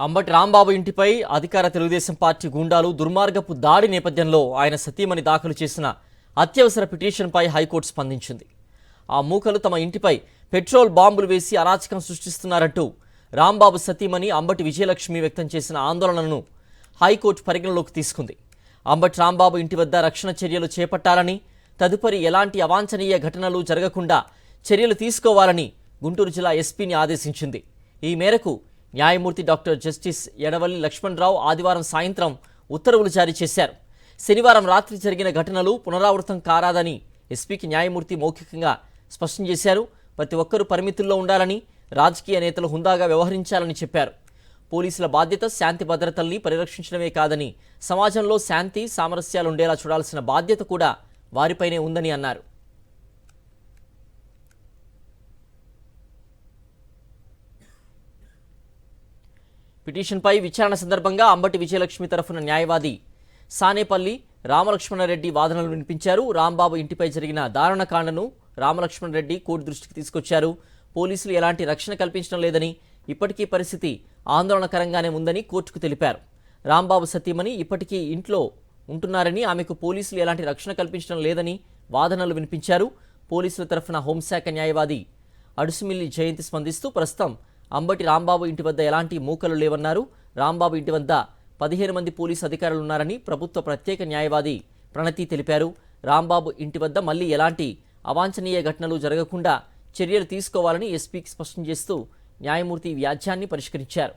అంబటి రాంబాబు ఇంటిపై అధికార తెలుగుదేశం పార్టీ గూండాలు దుర్మార్గపు దాడి నేపథ్యంలో ఆయన సతీమణి దాఖలు చేసిన అత్యవసర పిటిషన్పై హైకోర్టు స్పందించింది. ఆ మూకలు తమ ఇంటిపై పెట్రోల్ బాంబులు వేసి అరాచకం సృష్టిస్తున్నారంటూ రాంబాబు సతీమణి అంబటి విజయలక్ష్మి వ్యక్తం చేసిన ఆందోళనను హైకోర్టు పరిగణలోకి తీసుకుంది. అంబటి రాంబాబు ఇంటి వద్ద రక్షణ చర్యలు చేపట్టాలని, తదుపరి ఎలాంటి అవాంఛనీయ ఘటనలు జరగకుండా చర్యలు తీసుకోవాలని గుంటూరు జిల్లా ఎస్పీని ఆదేశించింది. ఈ మేరకు న్యాయమూర్తి డాక్టర్ జస్టిస్ ఎడవల్లి లక్ష్మణరావు ఆదివారం సాయంత్రం ఉత్తర్వులు జారీ చేశారు. శనివారం రాత్రి జరిగిన ఘటనలు పునరావృతం కారాదని ఎస్పీకి న్యాయమూర్తి మౌఖికంగా స్పష్టం చేశారు. ప్రతి ఒక్కరూ పరిమితుల్లో ఉండాలని, రాజకీయ నేతలు హుందాగా వ్యవహరించాలని చెప్పారు. పోలీసుల బాధ్యత శాంతి భద్రతల్ని పరిరక్షించడమే కాదని, సమాజంలో శాంతి సామరస్యాలు ఉండేలా చూడాల్సిన బాధ్యత కూడా వారిపైనే ఉందని అన్నారు. పిటిషన్పై విచారణ సందర్భంగా అంబటి విజయలక్ష్మి తరఫున న్యాయవాది సానేపల్లి రామలక్ష్మణరెడ్డి వాదనలు వినిపించారు. రాంబాబు ఇంటిపై జరిగిన దారుణకాండను రామలక్ష్మణరెడ్డి కోర్టు దృష్టికి తీసుకొచ్చారు. పోలీసులు ఎలాంటి రక్షణ కల్పించడం లేదని, ఇప్పటికీ పరిస్థితి ఆందోళనకరంగానే ఉందని కోర్టుకు తెలిపారు. రాంబాబు సతీమణి ఇప్పటికీ ఇంట్లో ఉంటున్నారని, ఆమెకు పోలీసులు ఎలాంటి రక్షణ కల్పించడం లేదని వాదనలు వినిపించారు. పోలీసుల తరఫున హోంశాఖ న్యాయవాది అడుసుమిల్లి జయంతి స్పందిస్తూ ప్రస్తుతం అంబటి రాంబాబు ఇంటి వద్ద ఎలాంటి మూకలు లేవన్నారు. రాంబాబు ఇంటి వద్ద 15 మంది పోలీసు అధికారులు ఉన్నారని ప్రభుత్వ ప్రత్యేక న్యాయవాది ప్రణతి తెలిపారు. రాంబాబు ఇంటి వద్ద మళ్లీ ఎలాంటి అవాంఛనీయ ఘటనలు జరగకుండా చర్యలు తీసుకోవాలని ఎస్పీకి స్పష్టం చేస్తూ న్యాయమూర్తి వ్యాజ్యాన్ని పరిష్కరించారు.